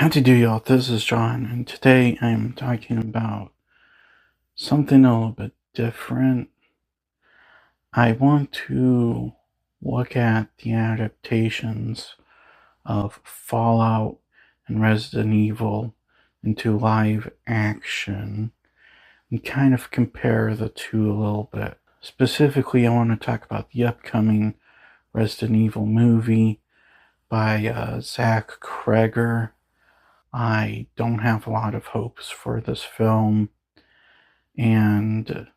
How to do, y'all? This is John, and today I'm talking about something a little bit different. I want to look at the adaptations of Fallout and Resident Evil into live action and kind of compare the two a little bit. Specifically, I want to talk about the upcoming Resident Evil movie by Zach Kreger. I don't have a lot of hopes for this film, and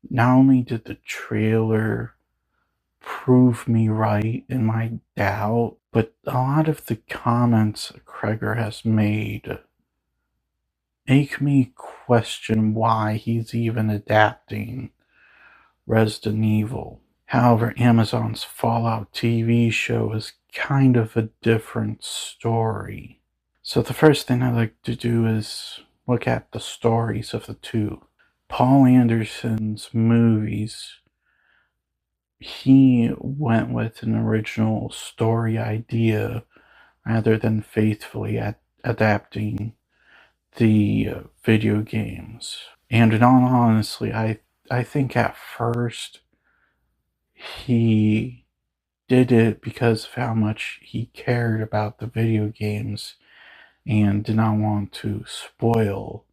not only did the trailer prove me right in my doubt, but a lot of the comments Kreger has made make me question why he's even adapting Resident Evil. However, Amazon's Fallout TV show is kind of a different story. So the first thing I like to do is look at the stories of the two. Paul Anderson's movies, he went with an original story idea rather than faithfully adapting the video games. And in all honesty, I think at first he did it because of how much he cared about the video games and did not want to spoil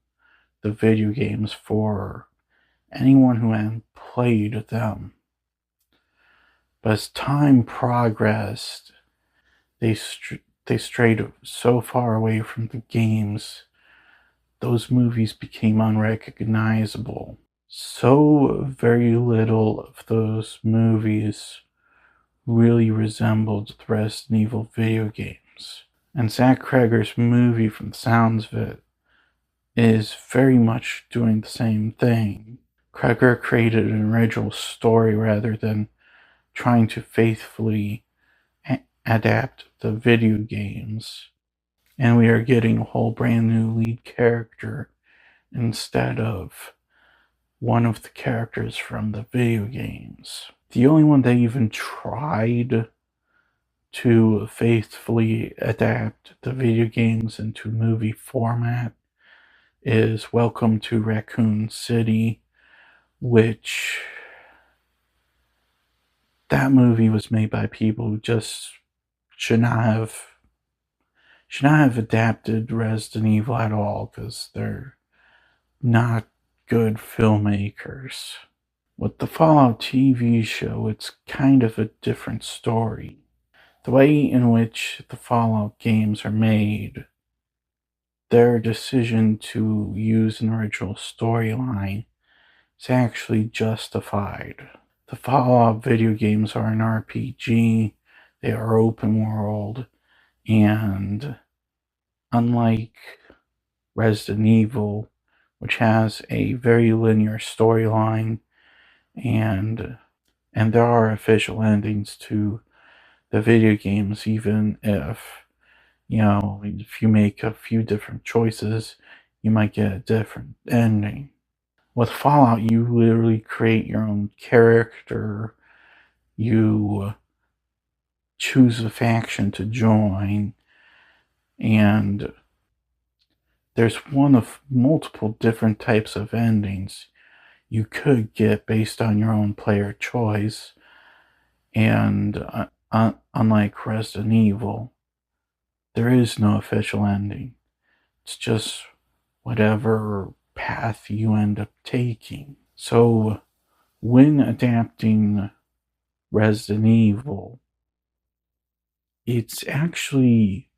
the video games for anyone who hadn't played them. But as time progressed, they strayed so far away from the games, those movies became unrecognizable. So very little of those movies really resembled the Resident Evil video games. And Zach Kreger's movie, from the sounds of it, is very much doing the same thing. Kreger created an original story rather than trying to faithfully adapt the video games. And we are getting a whole brand new lead character instead of one of the characters from the video games. The only one that even tried to faithfully adapt the video games into movie format is Welcome to Raccoon City, which that movie was made by people who just should not have adapted Resident Evil at all, because they're not good filmmakers. With the Fallout TV show, it's kind of a different story. The way in which the Fallout games are made, their decision to use an original storyline is actually justified. The Fallout video games are an RPG, they are open world, and unlike Resident Evil, which has a very linear storyline, and there are official endings to the video games, even if, if you make a few different choices, you might get a different ending. With Fallout, you literally create your own character, you choose a faction to join, and there's one of multiple different types of endings you could get based on your own player choice. And unlike Resident Evil, there is no official ending. It's just whatever path you end up taking. So when adapting Resident Evil, it's actually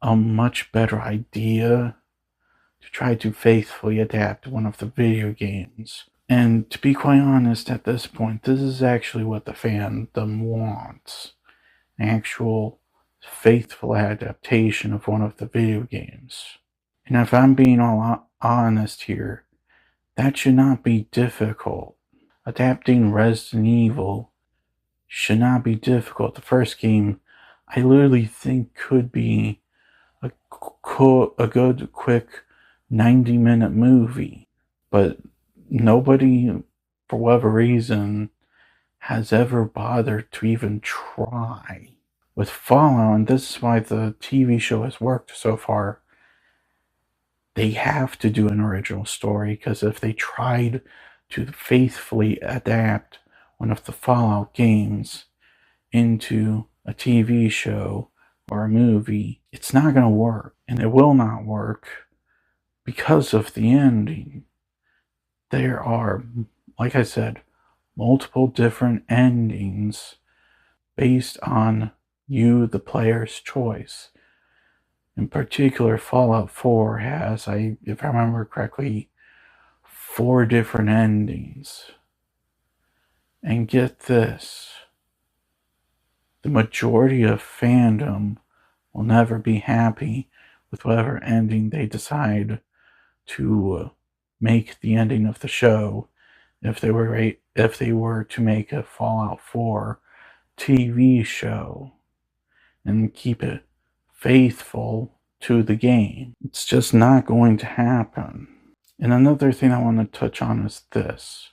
a much better idea to try to faithfully adapt one of the video games. And to be quite honest, at this point, this is actually what the fandom wants. An actual faithful adaptation of one of the video games. And if I'm being all honest here, that should not be difficult. Adapting Resident Evil should not be difficult. The first game, I literally think, could be a good, quick 90-minute movie. But nobody, for whatever reason, has ever bothered to even try. With Fallout, and this is why the TV show has worked so far, They have to do an original story, because if they tried to faithfully adapt one of the Fallout games into a TV show or a movie, it's not going to work. And it will not work because of the ending. There are, like I said, multiple different endings based on you, the player's choice. In particular, Fallout 4 has, if I remember correctly, 4 different endings. And get this, the majority of fandom will never be happy with whatever ending they decide to make the ending of the show. If they were to make a Fallout 4 TV show and keep it faithful to the game, it's just not going to happen. And another thing I want to touch on is this.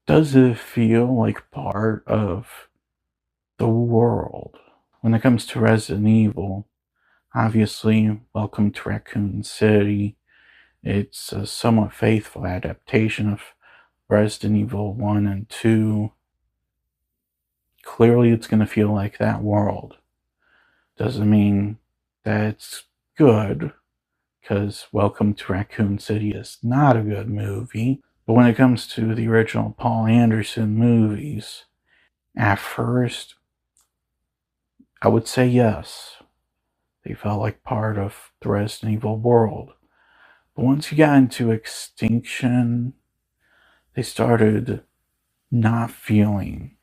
Does it feel like part of the world? When it comes to Resident Evil, obviously, Welcome to Raccoon City. It's a somewhat faithful adaptation of Resident Evil 1 and 2. Clearly, it's going to feel like that world. Doesn't mean that it's good, because Welcome to Raccoon City is not a good movie. But when it comes to the original Paul Anderson movies, at first, I would say yes. They felt like part of the Resident Evil world. But once you got into Extinction, they started not feeling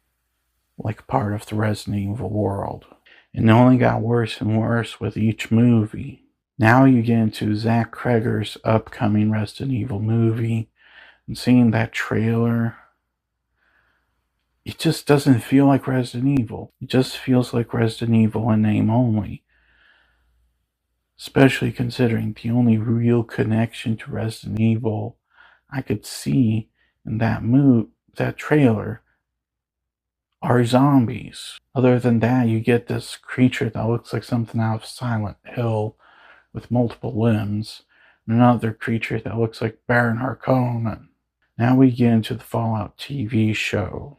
like part of the Resident Evil world. And it only got worse and worse with each movie. Now you get into Zach Kreger's upcoming Resident Evil movie, and seeing that trailer, it just doesn't feel like Resident Evil. It just feels like Resident Evil in name only. Especially considering the only real connection to Resident Evil I could see in that trailer are zombies. Other than that, you get this creature that looks like something out of Silent Hill with multiple limbs, and another creature that looks like Baron Harkonnen. Now we get into the Fallout TV show.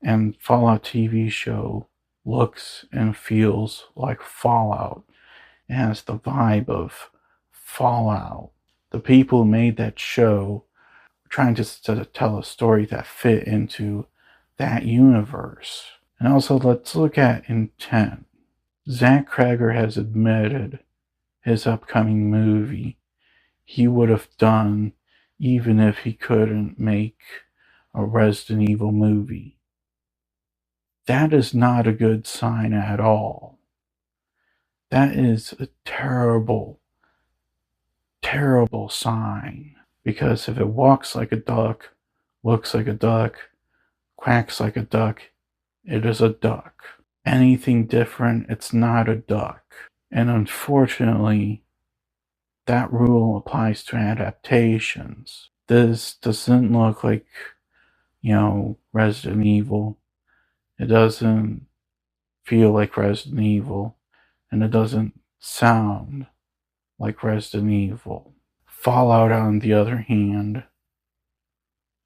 And Fallout TV show looks and feels like Fallout. It has the vibe of Fallout. The people who made that show were trying to tell a story that fit into that universe. And also, let's look at intent. Zach Kreger has admitted his upcoming movie he would have done even if he couldn't make a Resident Evil movie. That is not a good sign at all. That is a terrible, terrible sign. Because if it walks like a duck, looks like a duck, quacks like a duck, it is a duck. Anything different, it's not a duck. And unfortunately, that rule applies to adaptations. This doesn't look like, Resident Evil. It doesn't feel like Resident Evil. And it doesn't sound like Resident Evil. Fallout, on the other hand,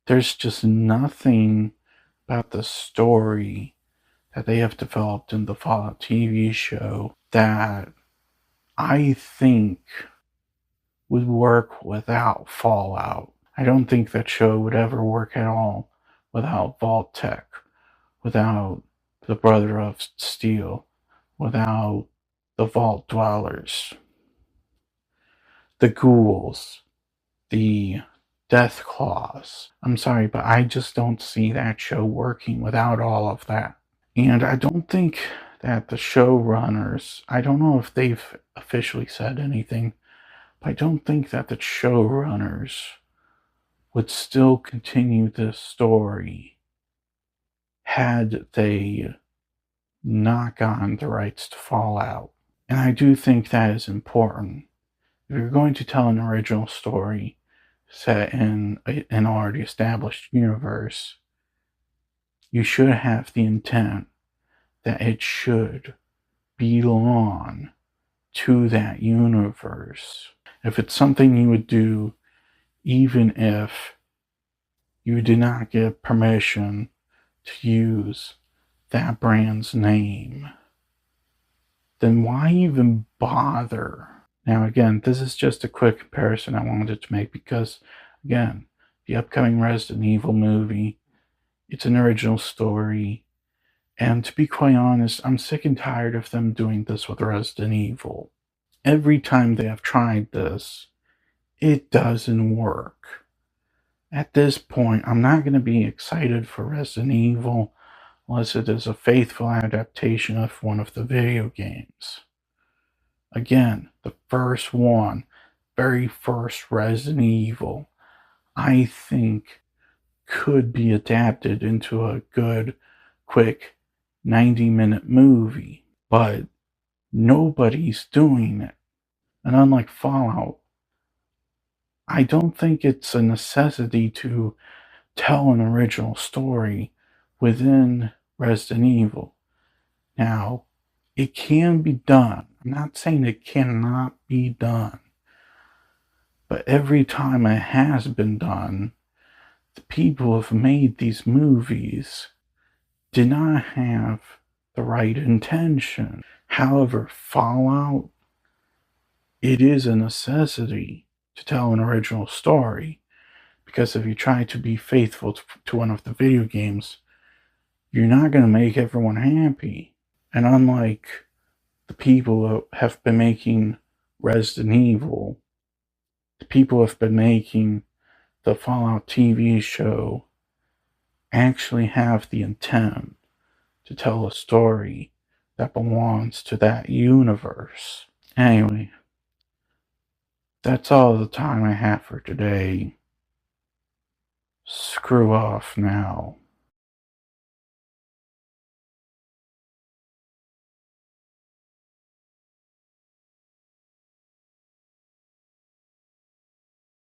there's just nothing about the story that they have developed in the Fallout TV show that I think would work without Fallout. I don't think that show would ever work at all without Vault Tech, without the Brother of Steel, without the Vault Dwellers, the ghouls, the Death Claws. I'm sorry, but I just don't see that show working without all of that. And I don't think that the showrunners, I don't know if they've officially said anything, but I don't think that the showrunners would still continue this story had they not gotten the rights to Fallout. And I do think that is important. If you're going to tell an original story set in an already established universe, you should have the intent that it should belong to that universe. If it's something you would do, even if you did not get permission to use that brand's name, then why even bother? Now, again, this is just a quick comparison I wanted to make because, again, the upcoming Resident Evil movie, it's an original story. And to be quite honest, I'm sick and tired of them doing this with Resident Evil. Every time they have tried this, it doesn't work. At this point, I'm not going to be excited for Resident Evil unless it is a faithful adaptation of one of the video games. Again, the first one, very first Resident Evil, I think could be adapted into a good, quick 90-minute movie, but nobody's doing it. And unlike Fallout, I don't think it's a necessity to tell an original story within Resident Evil. Now, it can be done. I'm not saying it cannot be done. But every time it has been done, the people who have made these movies did not have the right intention. However, Fallout, it is a necessity to tell an original story, because if you try to be faithful to one of the video games, you're not going to make everyone happy. And unlike the people who have been making Resident Evil, the people who have been making the Fallout TV show actually have the intent to tell a story that belongs to that universe. Anyway, that's all the time I have for today. Screw off now.